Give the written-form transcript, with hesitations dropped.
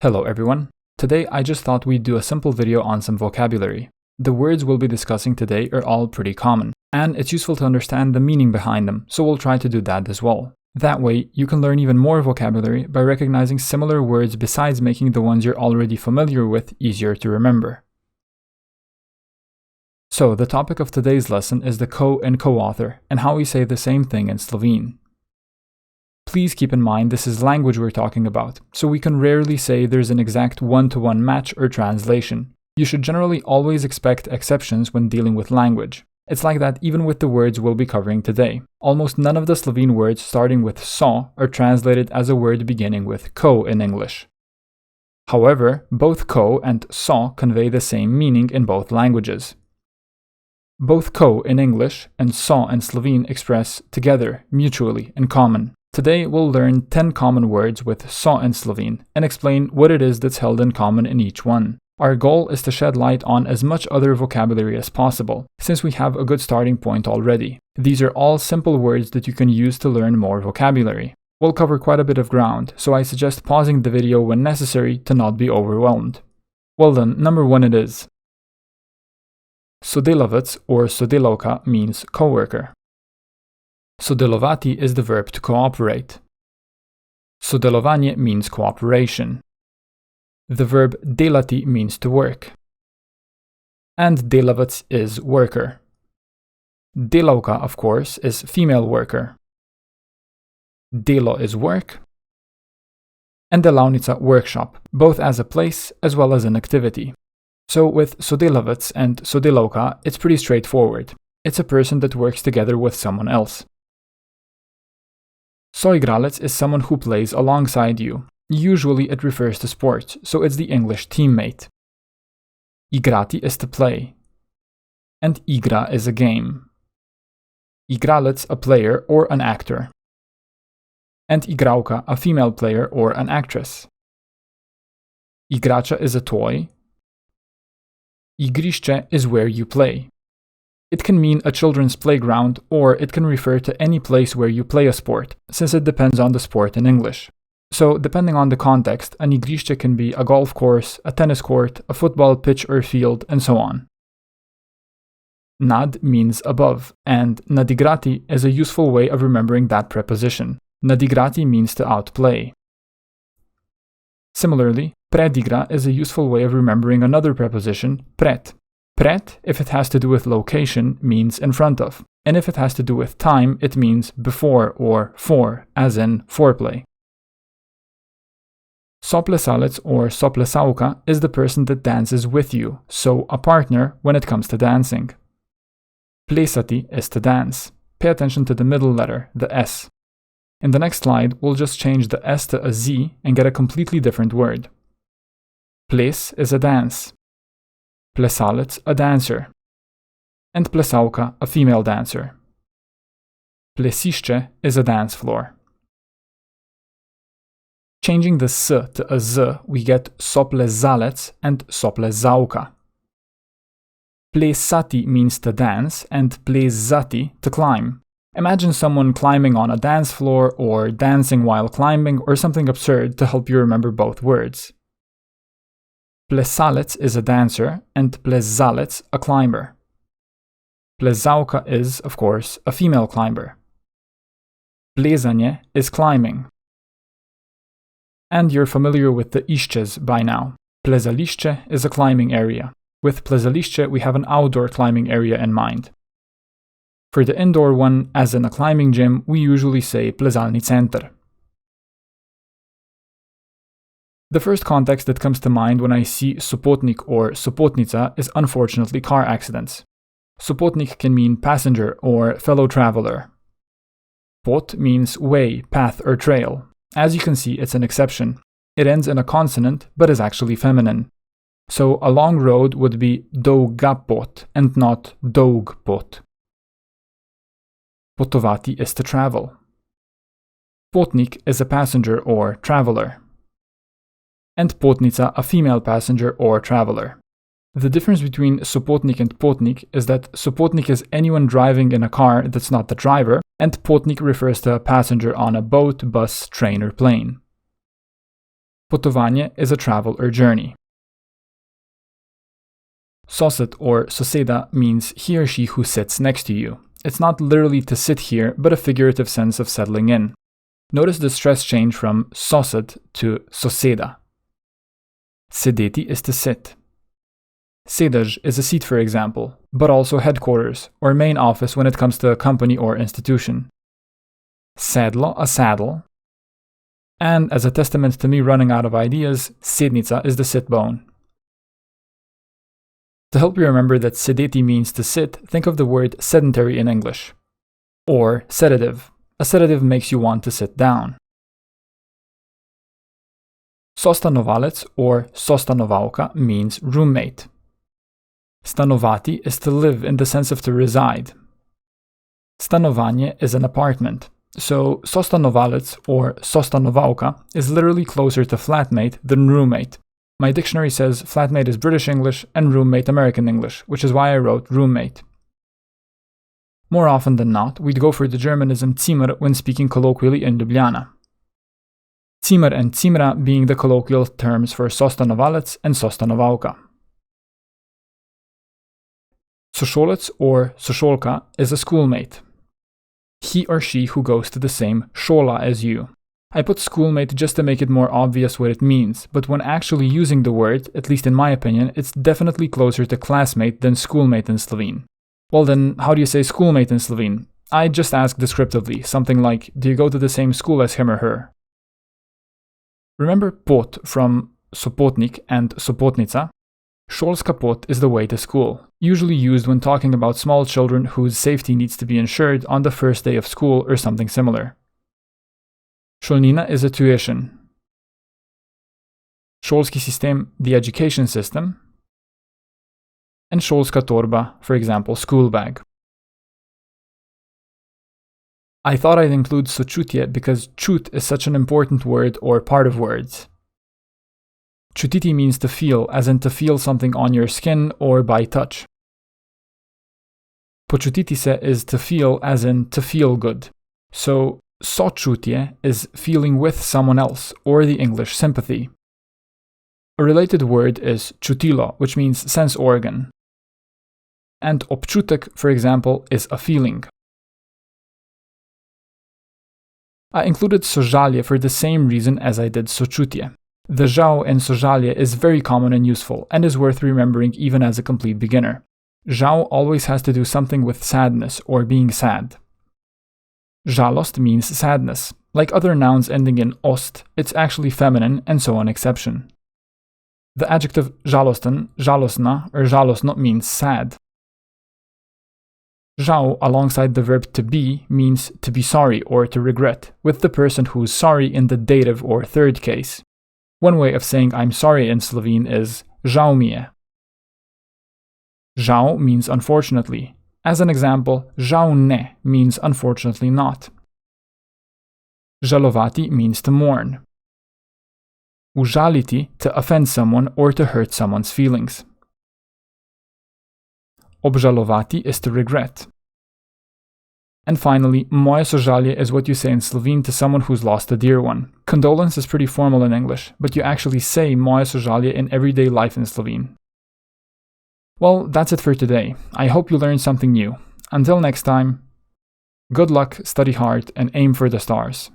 Hello everyone. Today I just thought we'd do a simple video on some vocabulary. The words we'll be discussing today are all pretty common, and it's useful to understand the meaning behind them, so we'll try to do that as well. That way, you can learn even more vocabulary by recognizing similar words besides making the ones you're already familiar with easier to remember. So, the topic of today's lesson is the co and co-author, and how we say the same thing in Slovene. Please keep in mind this is language we're talking about, so we can rarely say there's an exact one-to-one match or translation. You should generally always expect exceptions when dealing with language. It's like that even with the words we'll be covering today. Almost none of the Slovene words starting with so are translated as a word beginning with ko in English. However, both ko and so convey the same meaning in both languages. Both ko in English and so in Slovene express together, mutually, in common. Today we'll learn 10 common words with so in Slovene and explain what it is that's held in common in each one. Our goal is to shed light on as much other vocabulary as possible, since we have a good starting point already. These are all simple words that you can use to learn more vocabulary. We'll cover quite a bit of ground, so I suggest pausing the video when necessary to not be overwhelmed. Well then, number 1 it is. Sodelavec or sodelavka means co-worker. Sodelovati is the verb to cooperate. Sodelovanje means cooperation. The verb delati means to work. And delavec is worker. Delavka, of course, is female worker. Delo is work. And delavnica workshop, both as a place as well as an activity. So with sodelavec and sodelavka, it's pretty straightforward. It's a person that works together with someone else. Soigralec is someone who plays alongside you. Usually it refers to sports, so it's the English teammate. Igrati is to play. And igra is a game. Igralec a player or an actor. And igrauka a female player or an actress. Igrača is a toy. Igrišče is where you play. It can mean a children's playground, or it can refer to any place where you play a sport, since it depends on the sport in English. So, depending on the context, an igrišče can be a golf course, a tennis court, a football pitch or field, and so on. Nad means above, and nadigrati is a useful way of remembering that preposition. Nadigrati means to outplay. Similarly, predigra is a useful way of remembering another preposition, pred. Pred, if it has to do with location, means in front of, and if it has to do with time, it means before or for, as in foreplay. Soplesalec or soplesauka is the person that dances with you, so a partner when it comes to dancing. Plesati is to dance. Pay attention to the middle letter, the S. In the next slide, we'll just change the S to a Z and get a completely different word. Ples is a dance. Plesalec, a dancer. And plesauka, a female dancer. Plesišče is a dance floor. Changing the S to a Z, we get soplezalec and soplezauka. Plesati means to dance and plezati to climb. Imagine someone climbing on a dance floor or dancing while climbing or something absurd to help you remember both words. Plesalec is a dancer and plezalec a climber. Plezauka is, of course, a female climber. Plezanje is climbing. And you're familiar with the iščes by now. Plezališče is a climbing area. With plezališče, we have an outdoor climbing area in mind. For the indoor one, as in a climbing gym, we usually say plezalni center. The first context that comes to mind when I see sopotnik or sopotnica is unfortunately car accidents. Sopotnik can mean passenger or fellow traveler. Pot means way, path or trail. As you can see, it's an exception. It ends in a consonant, but is actually feminine. So a long road would be dolga pot and not dolg pot. Potovati is to travel. Potnik is a passenger or traveler. And potnica a female passenger or traveler. The difference between sopotnik and potnik is that sopotnik is anyone driving in a car that's not the driver, and potnik refers to a passenger on a boat, bus, train or plane. Potovanje is a travel or journey. Sosed or soseda means he or she who sits next to you. It's not literally to sit here, but a figurative sense of settling in. Notice the stress change from sosed to soseda. Sedeti is to sit. Sedež is a seat, for example, but also headquarters or main office when it comes to a company or institution. Sedlo, a saddle. And as a testament to me running out of ideas, sednica is the sit bone. To help you remember that sedeti means to sit, think of the word sedentary in English. Or sedative. A sedative makes you want to sit down. Sostanovalec or sostanovalka means roommate. Stanovati is to live in the sense of to reside. Stanovanje is an apartment. So sostanovalec or sostanovalka is literally closer to flatmate than roommate. My dictionary says flatmate is British English and roommate American English, which is why I wrote roommate. More often than not, we'd go for the Germanism Zimmer when speaking colloquially in Ljubljana. Zimmer and Zimra being the colloquial terms for sostanovalec and sostanovalka. Sošolec or sošolka is a schoolmate. He or she who goes to the same šola as you. I put schoolmate just to make it more obvious what it means, but when actually using the word, at least in my opinion, it's definitely closer to classmate than schoolmate in Slovene. Well then, how do you say schoolmate in Slovene? I just ask descriptively, something like, do you go to the same school as him or her? Remember pot from sopotnik and sopotnica? Šolska pot is the way to school, usually used when talking about small children whose safety needs to be ensured on the first day of school or something similar. Šolnina is a tuition. Šolski sistem, the education system. And šolska torba, for example, school bag. I thought I'd include sočutje because čut is such an important word or part of words. Čutiti means to feel, as in to feel something on your skin or by touch. Počutiti se is to feel, as in to feel good. So, sočutje is feeling with someone else, or the English sympathy. A related word is čutilo, which means sense organ. And občutek, for example, is a feeling. I included sožalje for the same reason as I did sočutje. The žal in sožalje is very common and useful, and is worth remembering even as a complete beginner. Žal always has to do something with sadness or being sad. Žalost means sadness. Like other nouns ending in ost, it's actually feminine and so an exception. The adjective žalosten, žalostna, or žalostno means sad. Žal, alongside the verb to be, means to be sorry or to regret, with the person who is sorry in the dative or third case. One way of saying I'm sorry in Slovene is žal mi je. Žal means unfortunately. As an example, žal ne means unfortunately not. Žalovati means to mourn. Užaliti, to offend someone or to hurt someone's feelings. Obžalovati is to regret. And finally, moje sožalje is what you say in Slovene to someone who's lost a dear one. Condolence is pretty formal in English, but you actually say moje sožalje in everyday life in Slovene. Well, that's it for today. I hope you learned something new. Until next time, good luck, study hard, and aim for the stars.